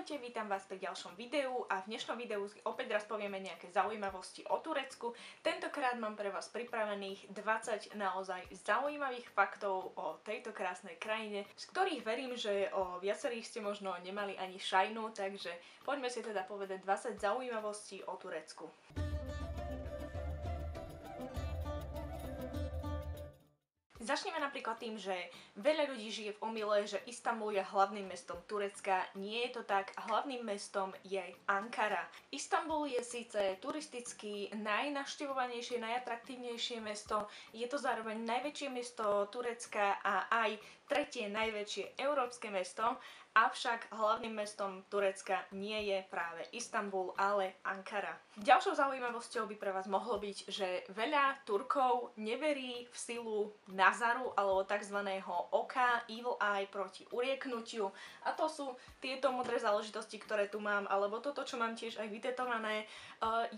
Ahojte, vítam vás pri ďalšom videu a v dnešnom videu si opäť raz povieme nejaké zaujímavosti o Turecku. Tentokrát mám pre vás pripravených 20 naozaj zaujímavých faktov o tejto krásnej krajine, z ktorých verím, že o viacerých ste možno nemali ani šajnu, takže poďme si teda povedať 20 zaujímavostí o Turecku. Začneme napríklad tým, že veľa ľudí žije v omyle, že Istanbul je hlavným mestom Turecka. Nie je to tak, hlavným mestom je Ankara. Istanbul je síce turisticky najnavštevovanejšie, najatraktívnejšie mesto, je to zároveň najväčšie mesto Turecka a aj tretie najväčšie európske mesto, avšak hlavným mestom Turecka nie je práve Istanbul, ale Ankara. Ďalšou zaujímavosťou by pre vás mohlo byť, že veľa Turkov neverí v silu nazaru alebo tzv. Oka, evil eye proti urieknutiu. A to sú tieto modré záležitosti, ktoré tu mám, alebo toto, čo mám tiež aj vytetované.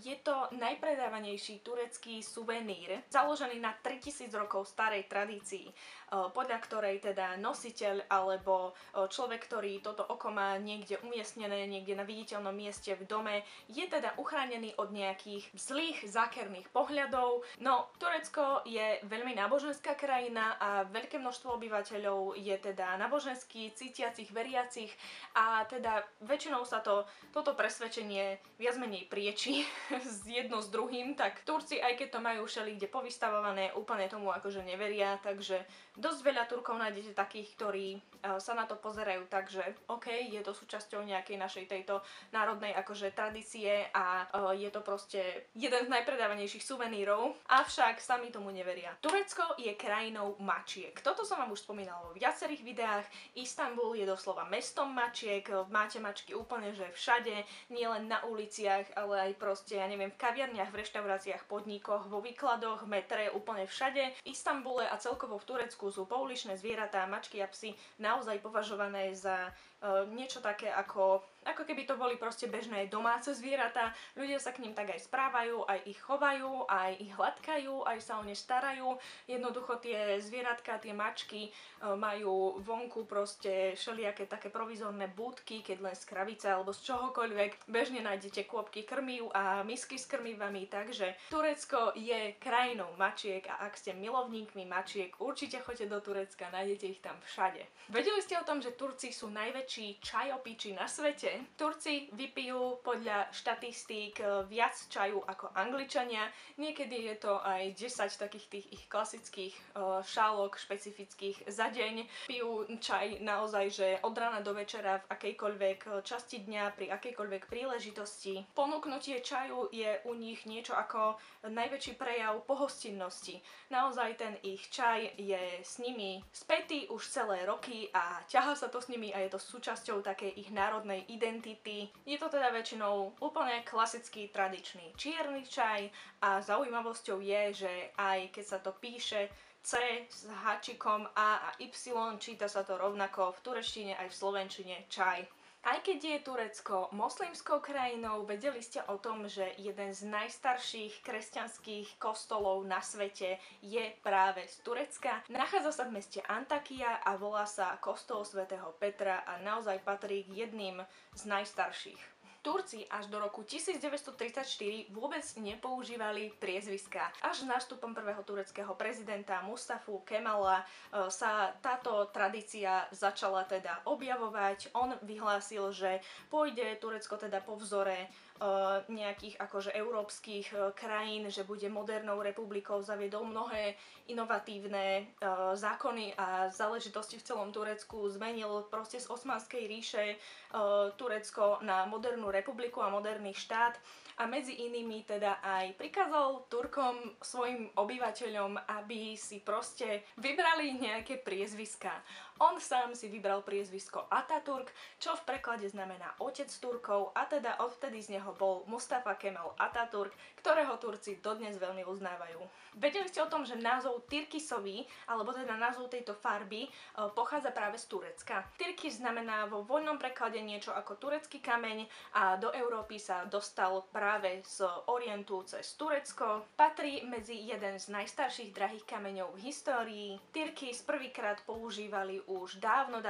Je to najpredávanejší turecký suvenír, založený na 3000 rokov starej tradícii, podľa ktorej teda nositeľ alebo človek, ktorý toto oko má niekde umiestnené, niekde na viditeľnom mieste v dome, je teda uchránený od nejakých zlých zákerných pohľadov. No, Turecko je veľmi náboženská krajina a veľké množstvo obyvateľov je teda nábožensky cítiacich, veriacich a teda väčšinou sa toto presvedčenie viac menej prieči jedno s druhým, tak Turci, aj keď to majú všelikde povystavované, úplne tomu akože neveria, takže dosť veľa Turkov nájdete takých, ktorí sa na to pozerajú tak, že OK, je to súčasťou nejakej našej tejto národnej akože tradície a je to proste jeden z najpredávanejších suvenírov, avšak sami tomu neveria. Turecko je krajinou mačiek. Toto som vám už spomínala vo viacerých videách. Istanbul je doslova mestom mačiek, máte mačky úplne že všade, nielen na uliciach, ale aj proste, ja neviem, v kaviarniach, v reštauráciách, podnikoch, vo výkladoch, metre, úplne všade. V Istanbule a celkovo v Turecku sú pouličné zvieratá, mačky a psy naozaj považované za niečo také ako keby to boli proste bežné domáce zvieratá. Ľudia sa k ním tak aj správajú, aj ich chovajú, aj ich hladkajú, aj sa o ne starajú. Jednoducho tie zvieratka, tie mačky majú vonku proste všelijaké také provizorné budky, keď len z kravice alebo z čohokoľvek. Bežne nájdete kôpky krmív a misky s krmivami, takže Turecko je krajinou mačiek a ak ste milovníkmi mačiek, určite choďte do Turecka, nájdete ich tam všade. Vedeli ste o tom, že Turci sú najväčší čajopiči na svete? Turci vypijú podľa štatistík viac čaju ako Angličania. Niekedy je to aj 10 takých tých ich klasických šálok špecifických za deň. Pijú čaj naozaj, že od rána do večera v akejkoľvek časti dňa, pri akejkoľvek príležitosti. Ponúknutie čaju je u nich niečo ako najväčší prejav pohostinnosti. Naozaj ten ich čaj je s nimi spätý už celé roky a ťahá sa to s nimi a je to súčasťou takej ich národnej identity. Je to teda väčšinou úplne klasický, tradičný čierny čaj a zaujímavosťou je, že aj keď sa to píše C s háčikom A a Y, číta sa to rovnako v turečtine aj v slovenčine čaj. Aj keď je Turecko moslimskou krajinou, vedeli ste o tom, že jeden z najstarších kresťanských kostolov na svete je práve z Turecka. Nachádza sa v meste Antakya a volá sa kostol svätého Petra a naozaj patrí k jedným z najstarších. Turci až do roku 1934 vôbec nepoužívali priezviská. Až s nástupom prvého tureckého prezidenta Mustafu Kemala sa táto tradícia začala teda objavovať. On vyhlásil, že pôjde Turecko teda po vzore nejakých akože európskych krajín, že bude modernou republikou, zaviedol mnohé inovatívne zákony a záležitosti v celom Turecku, zmenil proste z Osmanskej ríše Turecko na modernú republiku a moderný štát a medzi inými teda aj prikázal Turkom, svojim obyvateľom, aby si proste vybrali nejaké priezviská. On sám si vybral priezvisko Ataturk, čo v preklade znamená otec Turkov a teda odvtedy z neho bol Mustafa Kemal Atatürk, ktorého Turci dodnes veľmi uznávajú. Vedeli ste o tom, že názov Tirkisový, alebo teda názov tejto farby, pochádza práve z Turecka. Tirkis znamená vo voľnom preklade niečo ako turecký kameň a do Európy sa dostal práve z Orientu cez Turecko. Patrí medzi jeden z najstarších drahých kameňov v histórii. Tirkis prvýkrát používali už dávno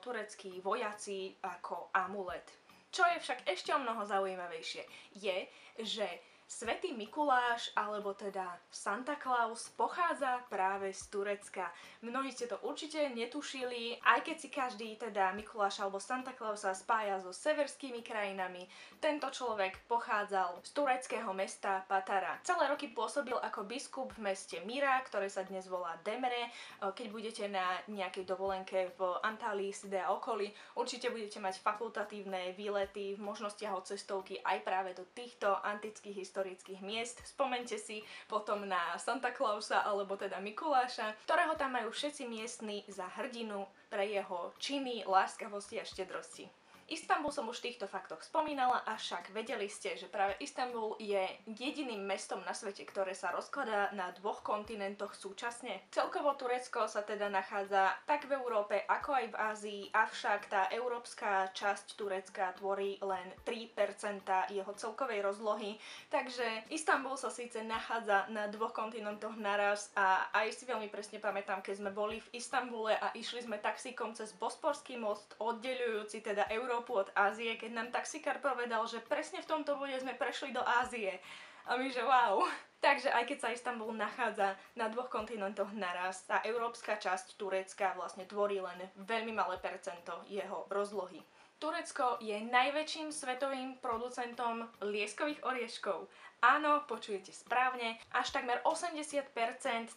tureckí vojaci ako amulet. Čo je však ešte o mnoho zaujímavejšie, je, že Svätý Mikuláš, alebo teda Santa Claus, pochádza práve z Turecka. Mnohí ste to určite netušili, aj keď si každý teda Mikuláš alebo Santa Claus sa spája so severskými krajinami. Tento človek pochádzal z tureckého mesta Patara. Celé roky pôsobil ako biskup v meste Mira, ktoré sa dnes volá Demre. Keď budete na nejakej dovolenke v Antálii, Side a okolí, určite budete mať fakultatívne výlety v možnostiach od cestovky aj práve do týchto antických historických miest. Spomente si potom na Santa Clausa alebo teda Mikuláša, ktorého tam majú všetci miestni za hrdinu pre jeho činy, láskavosti a štedrosti. Istanbul som už v týchto faktoch spomínala, avšak vedeli ste, že práve Istanbul je jediným mestom na svete, ktoré sa rozkladá na dvoch kontinentoch súčasne. Celkovo Turecko sa teda nachádza tak v Európe, ako aj v Ázii, avšak tá európska časť Turecka tvorí len 3% jeho celkovej rozlohy, takže Istanbul sa síce nachádza na dvoch kontinentoch naraz a aj si veľmi presne pamätám, keď sme boli v Istanbule a išli sme taxíkom cez Bosporský most, oddeľujúci teda Európu od Ázie, keď nám taxikár povedal, že presne v tomto bode sme prešli do Ázie. A my, že wow. Takže aj keď sa Istanbul nachádza na dvoch kontinentoch naraz, tá európska časť Turecka vlastne tvorí len veľmi malé percento jeho rozlohy. Turecko je najväčším svetovým producentom lieskových orieškov. Áno, počujete správne, až takmer 80%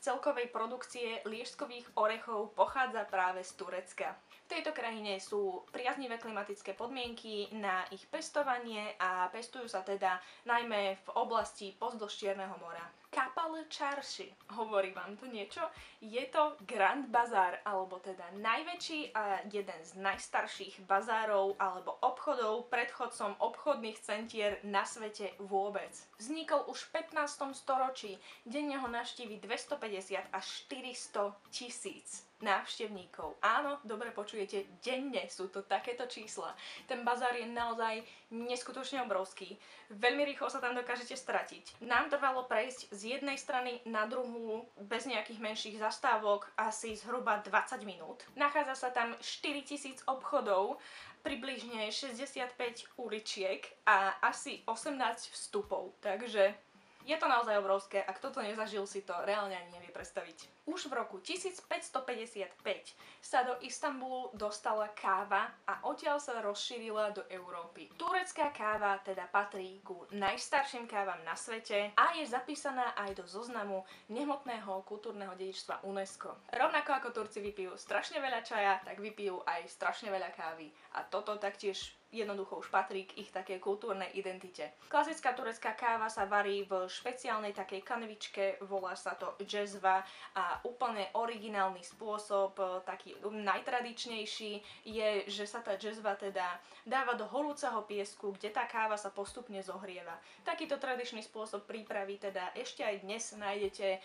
celkovej produkcie lieškových orechov pochádza práve z Turecka. V tejto krajine sú priaznivé klimatické podmienky na ich pestovanie a pestujú sa teda najmä v oblasti pozdĺž Čierneho mora. Kapalı Çarşı, hovorí vám to niečo? Je to Grand Bazar, alebo teda najväčší a jeden z najstarších bazárov alebo obchodov, predchodcom obchodných centier na svete vôbec. Vznikol už v 15. storočí, denne ho navštívi 250 až 400 tisíc návštevníkov. Áno, dobre počujete, denne sú to takéto čísla. Ten bazár je naozaj neskutočne obrovský. Veľmi rýchlo sa tam dokážete stratiť. Nám trvalo prejsť z jednej strany na druhú bez nejakých menších zastávok asi zhruba 20 minút. Nachádza sa tam 4000 obchodov, približne 65 uličiek a asi 18 vstupov. Takže je to naozaj obrovské a kto to nezažil, si to reálne ani nevie predstaviť. Už v roku 1555 sa do Istanbulu dostala káva a odtiaľ sa rozšírila do Európy. Turecká káva teda patrí ku najstarším kávam na svete a je zapísaná aj do zoznamu nehmotného kultúrneho dedičstva UNESCO. Rovnako ako Turci vypijú strašne veľa čaja, tak vypijú aj strašne veľa kávy. A toto taktiež jednoducho už patrí k ich takej kultúrnej identite. Klasická turecká káva sa varí v špeciálnej takej kanvičke, volá sa to džezva a úplne originálny spôsob, taký najtradičnejší je, že sa tá džezva teda dáva do horúceho piesku, kde tá káva sa postupne zohrieva. Takýto tradičný spôsob prípravy teda ešte aj dnes nájdete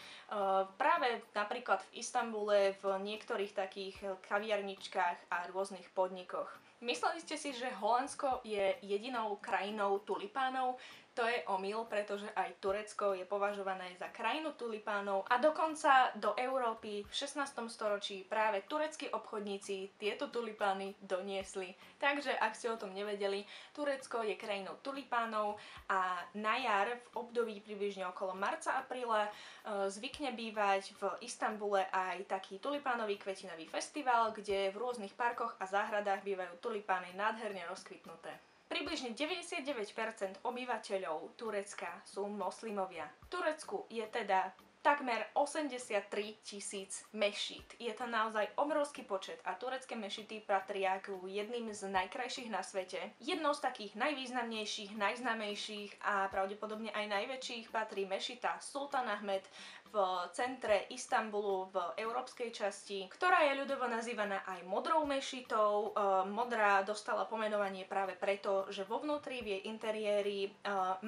práve napríklad v Istanbule v niektorých takých kaviarničkách a rôznych podnikoch. Mysleli ste si, že Holandsko je jedinou krajinou tulipánov? To je omyl, pretože aj Turecko je považované za krajinu tulipánov a dokonca do Európy v 16. storočí práve tureckí obchodníci tieto tulipány doniesli. Takže ak ste o tom nevedeli, Turecko je krajinou tulipánov a na jar v období približne okolo marca-apríla zvykne bývať v Istanbule aj taký tulipánový kvetinový festival, kde v rôznych parkoch a záhradách bývajú tulipány nádherne rozkvitnuté. Približne 99% obyvateľov Turecka sú moslimovia. V Turecku je teda takmer 83 000 mešít. Je to naozaj obrovský počet a turecké mešity patria k jedným z najkrajších na svete. Jednou z takých najvýznamnejších, najznámejších a pravdepodobne aj najväčších patrí mešita Sultan Ahmed v centre Istanbulu v európskej časti, ktorá je ľudovo nazývaná aj modrou mešitou. Modrá dostala pomenovanie práve preto, že vo vnútri v jej interiéri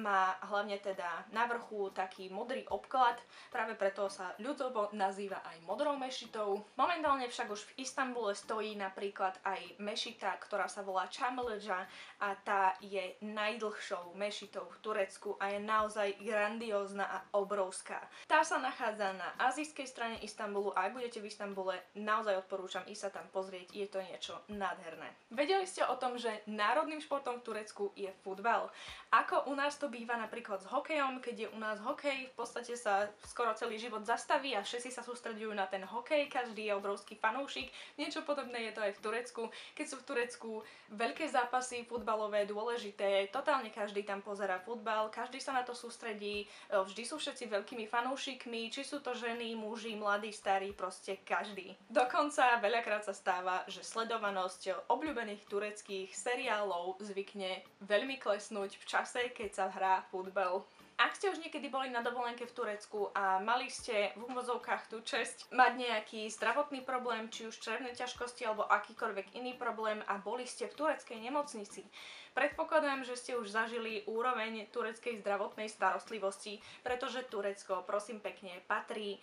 má hlavne teda na vrchu taký modrý obklad, práve preto sa ľudovo nazýva aj modrou mešitou. Momentálne však už v Istanbule stojí napríklad aj mešita, ktorá sa volá Çamlıca a tá je najdlhšou mešitou v Turecku a je naozaj grandiózna a obrovská. Tá sa nachádza na azijskej strane Istanbulu a ak budete v Istanbule, naozaj odporúčam ísť sa tam pozrieť, je to niečo nádherné. Vedeli ste o tom, že národným športom v Turecku je futbal? Ako u nás to býva napríklad s hokejom, keď je u nás hokej, v podstate sa skoro celý život zastaví a všetci sa sústreďujú na ten hokej, každý je obrovský fanúšik. Niečo podobné je to aj v Turecku. Keď sú v Turecku veľké zápasy futbalové, dôležité, totálne každý tam pozerá futbal, každý sa na to sústredí, vždy sú všetci veľkými fanúšikmi, či sú to ženy, muži, mladí, starí, proste každý. Dokonca veľakrát sa stáva, že sledovanosť obľúbených tureckých seriálov zvykne veľmi klesnúť v čase, keď sa hrá futbal. Ak ste už niekedy boli na dovolenke v Turecku a mali ste v úvozovkách tú česť mať nejaký zdravotný problém, či už črevné ťažkosti alebo akýkoľvek iný problém a boli ste v tureckej nemocnici, predpokladám, že ste už zažili úroveň tureckej zdravotnej starostlivosti, pretože Turecko, prosím pekne, patrí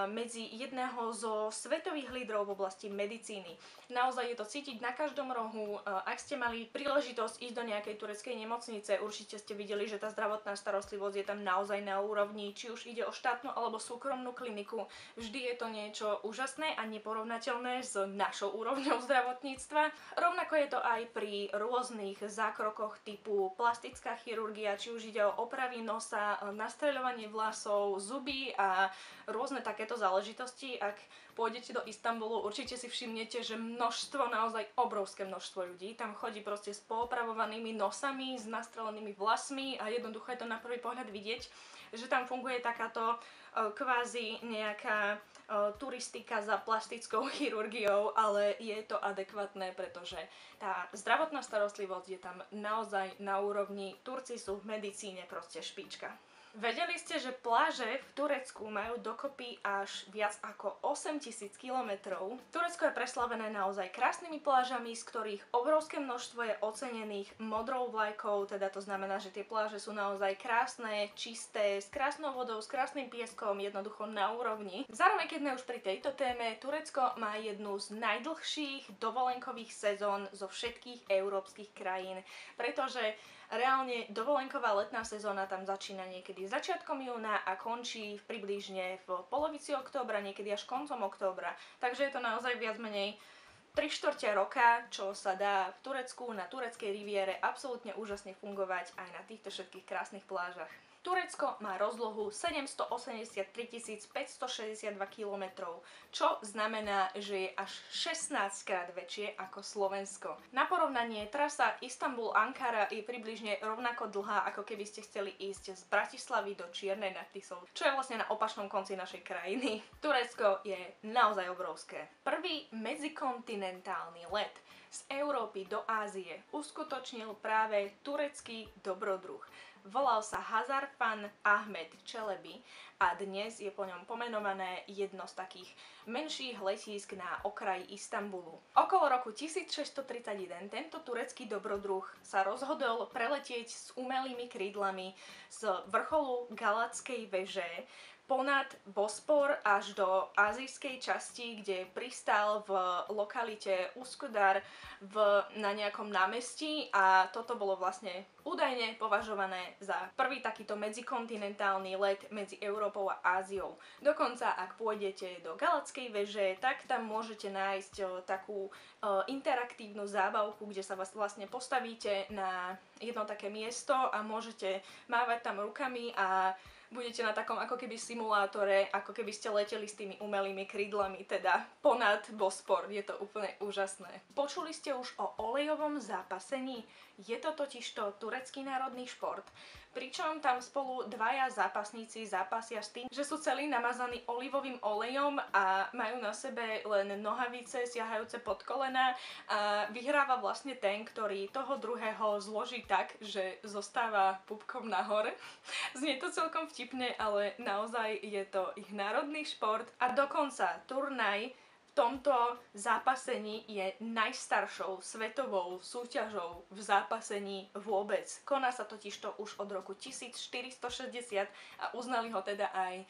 medzi jedného zo svetových lídrov v oblasti medicíny. Naozaj je to cítiť na každom rohu. Ak ste mali príležitosť ísť do nejakej tureckej nemocnice, určite ste videli, že tá zdravotná starostlivosť je tam naozaj na úrovni, či už ide o štátnu alebo súkromnú kliniku. Vždy je to niečo úžasné a neporovnateľné s našou úrovňou zdravotníctva. Rovnako je to aj pri rôznych zákrokoch typu plastická chirurgia, či už ide o opravy nosa, nastreľovanie vlasov, zuby a rôzne takéto záležitosti. Ak pôjdete do Istanbulu, určite si všimnete, že množstvo, naozaj obrovské množstvo ľudí tam chodí proste s poopravovanými nosami, s nastrelenými vlasmi a jednoducho je to na prvý pohľad vidieť, že tam funguje takáto kvázi nejaká turistika za plastickou chirurgiou, ale je to adekvátne, pretože tá zdravotná starostlivosť je tam naozaj na úrovni. Turci sú v medicíne proste špička. Vedeli ste, že pláže v Turecku majú dokopy až viac ako 8000 kilometrov? Turecko je preslavené naozaj krásnymi plážami, z ktorých obrovské množstvo je ocenených modrou vlajkou, teda to znamená, že tie pláže sú naozaj krásne, čisté, s krásnou vodou, s krásnym pieskom, jednoducho na úrovni. Zároveň, keď sme už pri tejto téme, Turecko má jednu z najdlhších dovolenkových sezón zo všetkých európskych krajín, pretože reálne dovolenková letná sezóna tam začína niekedy začiatkom júna a končí približne v polovici októbra, niekedy až koncom októbra. Takže je to naozaj viac menej 3/4 roka, čo sa dá v Turecku, na tureckej riviére absolútne úžasne fungovať aj na týchto všetkých krásnych plážach. Turecko má rozlohu 783 562 km, čo znamená, že je až 16 krát väčšie ako Slovensko. Na porovnanie, trasa Istanbul-Ankara je približne rovnako dlhá, ako keby ste chceli ísť z Bratislavy do Čiernej nad Tisou, čo je vlastne na opačnom konci našej krajiny. Turecko je naozaj obrovské. Prvý medzikontinentálny let z Európy do Ázie uskutočnil práve turecký dobrodruh. Volal sa Hazarfan Ahmed Çelebi a dnes je po ňom pomenované jedno z takých menších letísk na okraji Istanbulu. Okolo roku 1631 tento turecký dobrodruh sa rozhodol preletieť s umelými krídlami z vrcholu Galatskej veže ponad Bospor až do azijskej časti, kde pristal v lokalite Üsküdar na nejakom námestí a toto bolo vlastne údajne považované za prvý takýto medzikontinentálny let medzi Európou a Áziou. Dokonca, ak pôjdete do Galatskej veže, tak tam môžete nájsť takú interaktívnu zábavku, kde sa vlastne postavíte na jedno také miesto a môžete mávať tam rukami a budete na takom ako keby simulátore, ako keby ste leteli s tými umelými krídlami, teda ponad Bospor. Je to úplne úžasné. Počuli ste už o olejovom zápasení? Je to totižto turecký národný šport, pričom tam spolu dvaja zápasníci zápasia s tým, že sú celí namazaní olivovým olejom a majú na sebe len nohavice siahajúce pod kolena a vyhráva vlastne ten, ktorý toho druhého zloží tak, že zostáva pupkom nahor. Znie to celkom vtipne, ale naozaj je to ich národný šport a dokonca turnaj v tomto zápasení je najstaršou svetovou súťažou v zápasení vôbec. Koná sa totižto už od roku 1460 a uznali ho teda aj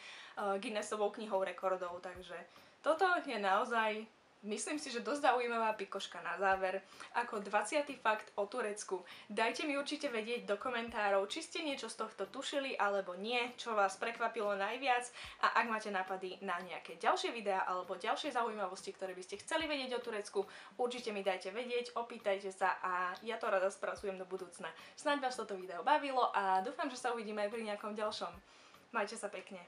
Guinnessovou knihou rekordov, takže toto je naozaj, myslím si, že dosť zaujímavá pikoška na záver. Ako 20. fakt o Turecku. Dajte mi určite vedieť do komentárov, či ste niečo z tohto tušili alebo nie, čo vás prekvapilo najviac a ak máte nápady na nejaké ďalšie videá alebo ďalšie zaujímavosti, ktoré by ste chceli vedieť o Turecku, určite mi dajte vedieť, opýtajte sa a ja to rada spracujem do budúcna. Snáď vás toto video bavilo a dúfam, že sa uvidíme aj pri nejakom ďalšom. Majte sa pekne.